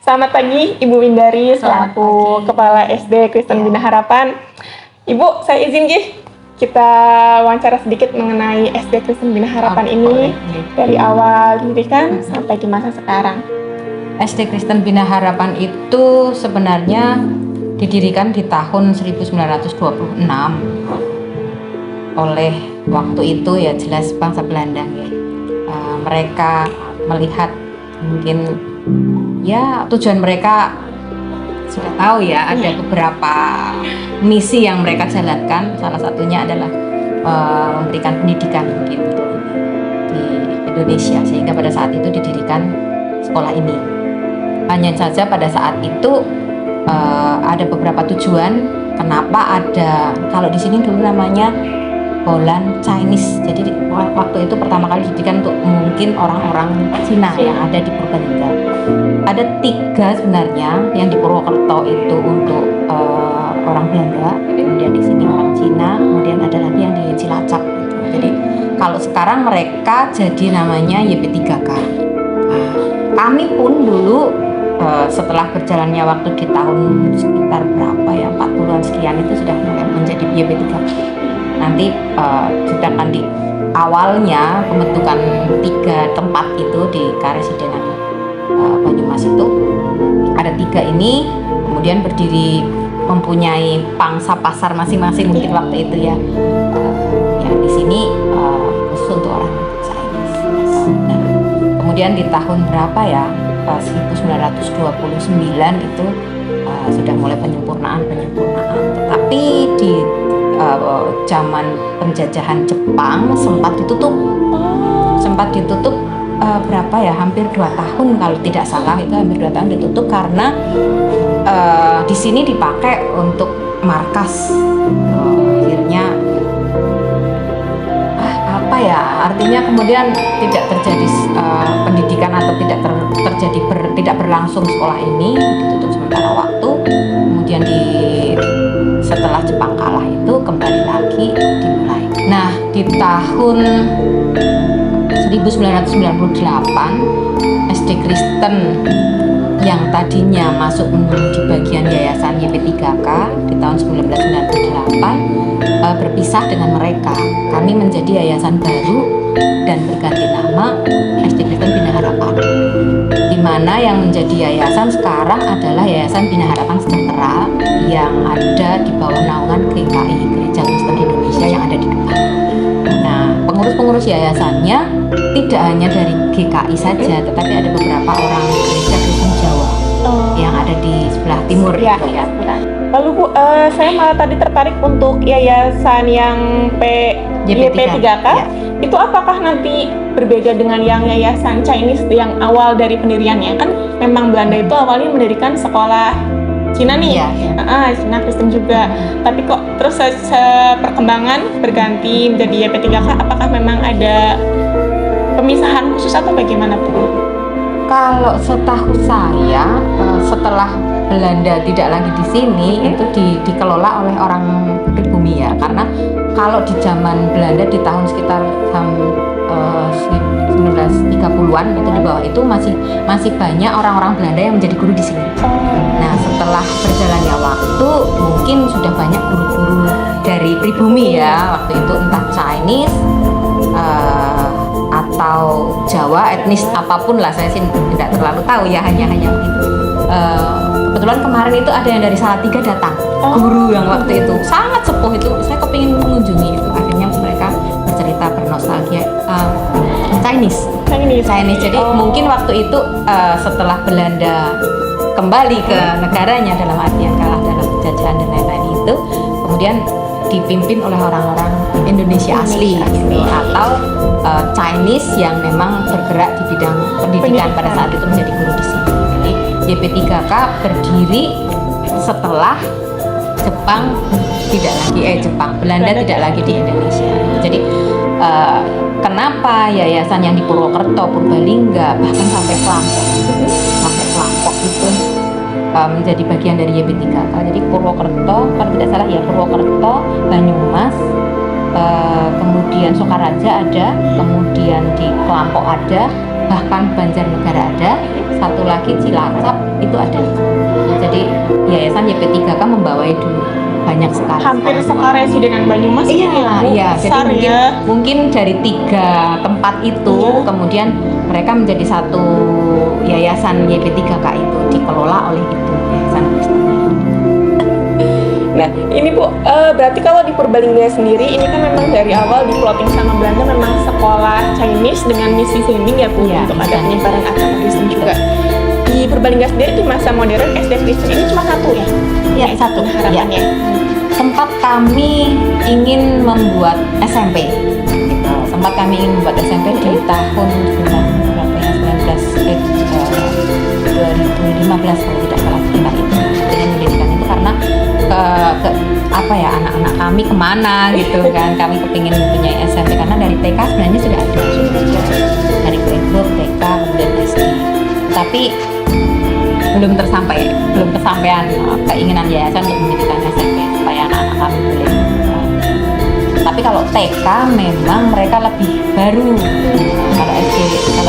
Selamat pagi Ibu Windari selaku Kepala SD Kristen Bina Harapan. Ibu, saya izin kita wawancara sedikit mengenai SD Kristen Bina Harapan ini dari awal didirikan sampai di masa sekarang. SD Kristen Bina Harapan itu sebenarnya didirikan di tahun 1926 oleh waktu itu ya jelas bangsa Belanda ya. Mereka melihat mungkin ya tujuan mereka sudah tahu ya, ada beberapa misi yang mereka jalankan. Salah satunya adalah memberikan pendidikan mungkin di Indonesia, sehingga pada saat itu didirikan sekolah ini. Hanya saja pada saat itu ada beberapa tujuan kenapa ada, kalau di sini dulu namanya Holland Chinese. Jadi waktu itu pertama kali didirikan untuk mungkin orang-orang Cina yang ada di Purbalingga. Ada 3 sebenarnya, yang di Purwokerto itu untuk orang Belanda, kemudian di sini orang Cina, kemudian ada lagi yang di Cilacap gitu. Jadi kalau sekarang mereka jadi namanya YP3K. Kami pun dulu setelah berjalannya waktu di tahun sekitar berapa ya, 40-an sekian itu sudah mulai menjadi YP3K. Nanti sedangkan di awalnya pembentukan 3 tempat itu di Karesidenan Banyumas itu ada 3 ini, kemudian berdiri mempunyai pangsa pasar masing-masing mungkin waktu itu ya. Yang di sini khusus untuk orang Chinese. Nah, kemudian di tahun berapa ya, 1929 itu sudah mulai penyempurnaan. Tetapi di zaman penjajahan Jepang sempat ditutup berapa ya, hampir 2 tahun kalau tidak salah, itu hampir 2 tahun ditutup karena di sini dipakai untuk markas. Akhirnya artinya kemudian tidak terjadi pendidikan atau tidak berlangsung sekolah ini, ditutup sementara waktu. Kemudian setelah Jepang kalah itu kembali lagi dimulai. Nah, di tahun 1998 SD Kristen yang tadinya masuk di bagian yayasan YP3K di tahun 1998 berpisah dengan mereka. Kami menjadi yayasan baru dan berganti nama SD Kristen Bina Harapan, di mana yang menjadi yayasan sekarang adalah Yayasan Bina Harapan Sejahtera yang ada di bawah naungan GKI, Gereja Kristen Indonesia, yang ada di depan. Nah, pengurus-pengurus yayasannya tidak hanya dari GKI saja, tetapi ada beberapa orang Gereja Kristen Jawa yang ada di sebelah timur ya. Lalu Bu, saya malah tadi tertarik untuk yayasan yang YP3K ya. Itu apakah nanti berbeda dengan yang yayasan Chinese yang awal dari pendiriannya? Kan memang Belanda itu awalnya mendirikan sekolah Cina nih, Cina Kristen juga. Tapi kok terus perkembangan berganti menjadi YP3K? Apakah memang ada pemisahan khusus atau bagaimana Bu? Kalau setahu saya, setelah Belanda tidak lagi di sini, itu dikelola oleh orang pribumi ya. Karena kalau di zaman Belanda di tahun sekitar 1930-an itu, di bawah itu masih banyak orang-orang Belanda yang menjadi guru di sini. Nah, setelah berjalannya waktu, mungkin sudah banyak guru-guru dari pribumi ya waktu itu, entah Chinese atau Jawa, etnis apapun lah, saya sih tidak terlalu tahu ya, hanya begitu. Kebetulan kemarin itu ada yang dari Salatiga datang, guru yang waktu itu sangat sepuh itu, saya kepingin mengunjungi itu. Akhirnya mereka bercerita, bernostalgia Chinese. Jadi mungkin waktu itu setelah Belanda kembali ke negaranya, dalam artian kalah dalam penjajahan dan lain-lain itu, kemudian dipimpin oleh orang-orang Indonesia asli gitu, atau Chinese yang memang bergerak di bidang pendidikan pada saat itu menjadi guru di sini. Jadi YP3K berdiri setelah Belanda tidak lagi di Indonesia. Jadi kenapa yayasan yang di Purwokerto, Purbalingga, bahkan sampai Kelampok itu menjadi bagian dari YP3K. Jadi Purwokerto, kalau tidak salah ya, Purwokerto, Banyumas, kemudian Sokaraja ada, kemudian di Kelampok ada, bahkan Banjarnegara ada, satu lagi Cilacap itu ada. Jadi Yayasan YP3K membawai dulu banyak sekali. Hampir sekaresidenan Banyumas. Iya. Jadi ya. mungkin dari 3 tempat itu kemudian mereka menjadi satu Yayasan YP3K itu dikelola oleh itu Yayasan Kristen. Nah, ini Bu, berarti kalau di Purbalingga sendiri ini kan memang dari awal di plotting sama Belanda memang sekolah Chinese dengan misi sendiri ya Bu, untuk ada penyebaran agama Kristen juga. Di Purbalingga sendiri di masa modern SD Kristen ini cuma satu ya? Ya, satu harapannya. Sempat kami ingin membuat SMP. Sempat kami ingin membuat SMP di tahun 2015 kalau tidak salah sekitar itu. Jadi mendirikan itu karena anak-anak kami kemana gitu kan, kami kepingin mempunyai SMP karena dari TK sebenarnya sudah ada dari playgroup, TK, kemudian SD, tapi belum tersampaian keinginan yayasan untuk mendirikan SMP supaya anak-anak kami boleh. Tapi kalau TK memang mereka lebih baru. Kalau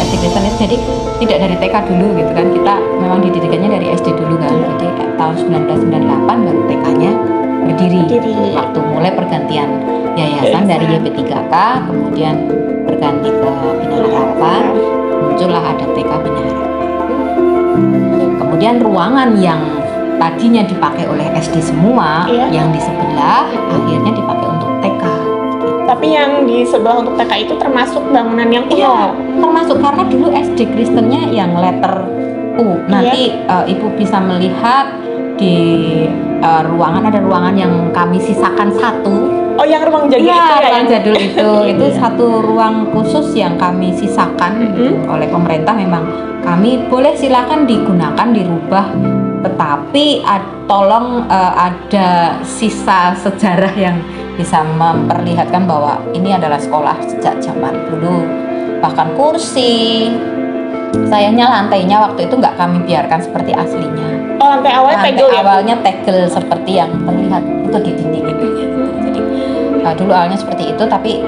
SD Kristen itu jadi tidak dari TK dulu gitu kan, kita memang didirikannya dari SD dulu kan. Jadi tahun 1998 baru TK-nya berdiri. Waktu mulai pergantian yayasan dari YP3K kemudian berganti ke Bina Harapan, muncullah ada TK Bina Harapan. Kemudian ruangan yang tadinya dipakai oleh SD semua, yang di sebelah akhirnya dipakai untuk TK. Tapi yang di sebelah untuk TK itu termasuk bangunan yang kuno? Iya, termasuk karena dulu SD Kristennya yang letter U. Nanti Ibu bisa melihat di ruangan, ada ruangan yang kami sisakan satu. Oh, yang ruang jadul itu ya? Ruang jadul itu satu ruang khusus yang kami sisakan oleh pemerintah. Memang kami boleh silakan digunakan, dirubah, tetapi tolong ada sisa sejarah yang bisa memperlihatkan bahwa ini adalah sekolah sejak zaman dulu. Bahkan kursi, sayangnya lantainya waktu itu nggak kami biarkan seperti aslinya. Oh, lantai awalnya tegel seperti yang terlihat itu di dinding itu. Jadi dulu awalnya seperti itu, tapi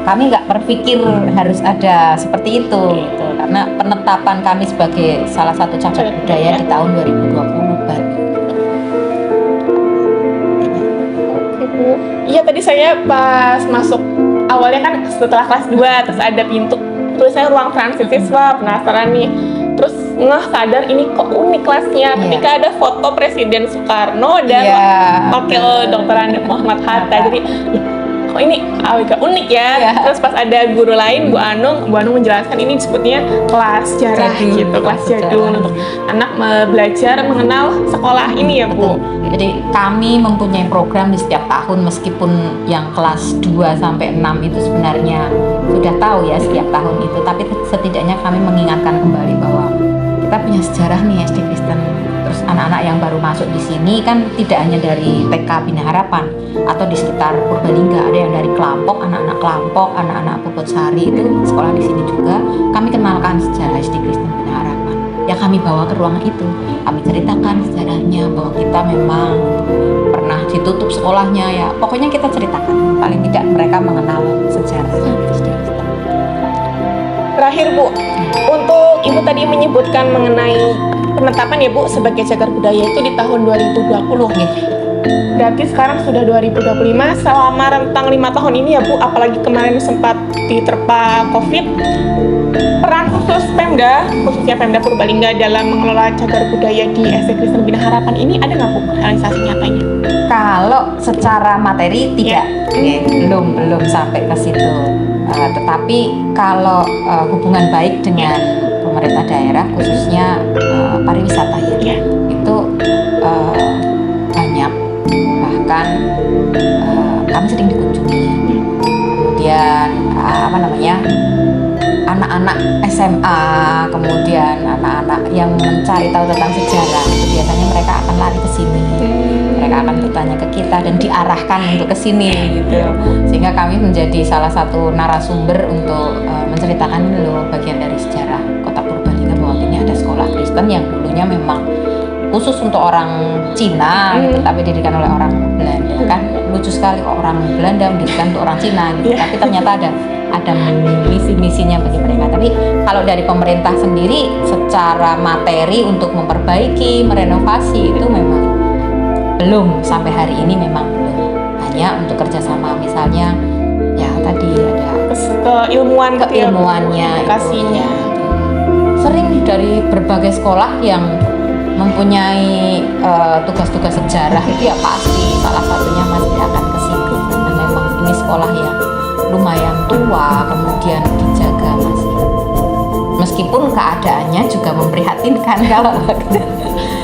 kami nggak berpikir harus ada seperti itu gitu. Karena penetapan kami sebagai salah satu cagar budaya di tahun 2020 baru. Iya, tadi saya pas masuk awalnya kan setelah kelas 2 terus ada pintu tulisnya ruang transiswa, penasaran nih. Terus sadar ini kok unik kelasnya ketika ada foto Presiden Soekarno dan Wakil Dr. Anda Muhammad Hatta. Jadi kok ini agak unik ya. Terus pas ada guru lain, Bu Anung menjelaskan ini disebutnya kelas sejarah gitu, kelas jadul untuk anak belajar mengenal sekolah ini ya Bu. Jadi kami mempunyai program di setiap tahun, meskipun yang kelas 2 sampai 6 itu sebenarnya sudah tahu ya setiap tahun itu, tapi setidaknya kami mengingatkan kembali bahwa kita punya sejarah nih SD Kristen. Terus anak-anak yang baru masuk di sini kan tidak hanya dari TK Bina Harapan atau di sekitar Purbalingga, ada yang dari Kelampok, anak-anak Kelampok, anak-anak Puputsari itu sekolah di sini juga. Kami kenalkan sejarah SD Kristen Bina Harapan. Ya kami bawa ke ruang itu, kami ceritakan sejarahnya bahwa kita memang pernah ditutup sekolahnya ya. Pokoknya kita ceritakan, paling tidak mereka mengenal sejarah SD Kristen. Terakhir Bu, untuk Ibu tadi menyebutkan mengenai penetapan ya Bu sebagai cagar budaya itu di tahun 2020 ya. Berarti sekarang sudah 2025, selama rentang 5 tahun ini ya Bu, apalagi kemarin sempat diterpa COVID, peran khusus Pemda, khususnya Pemda Purbalingga dalam mengelola cagar budaya di SD Kristen Bina Harapan ini ada nggak Bu realisasi nyatanya? Kalau secara materi tidak, belum sampai ke situ. Tetapi kalau hubungan baik dengan pemerintah daerah, khususnya pariwisata ya, itu banyak. Bahkan kami sering dikunjungi. Kemudian anak-anak SMA, kemudian anak-anak yang mencari tahu tentang sejarah itu biasanya mereka akan lari ke sini. Mereka akan bertanya ke kita dan diarahkan untuk ke sini gitu. Sehingga kami menjadi salah satu narasumber untuk menceritakan loh bagian dari sejarah Kota Purbalingga bahwa ini ada sekolah Kristen yang dulunya memang khusus untuk orang Cina gitu, tapi didirikan oleh orang Belanda. Kan lucu sekali, orang Belanda mendirikan untuk orang Cina gitu. Tapi ternyata ada ada misi-misinya bagi mereka. Tapi kalau dari pemerintah sendiri secara materi untuk memperbaiki, merenovasi itu memang belum, sampai hari ini memang belum. Hanya untuk kerjasama misalnya ya tadi ada keilmuannya edukasinya. Sering dari berbagai sekolah yang mempunyai tugas-tugas sejarah itu ya pasti salah satunya masih akan ke situ. Dan memang ini sekolah yang lumayan tua, kemudian dijaga masih. Meskipun keadaannya juga memprihatinkan kalau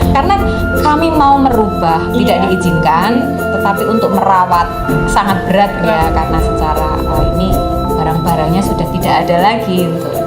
karena kami mau merubah tidak diizinkan, tetapi untuk merawat sangat berat ya, karena secara ini barang-barangnya sudah tidak ada lagi untuk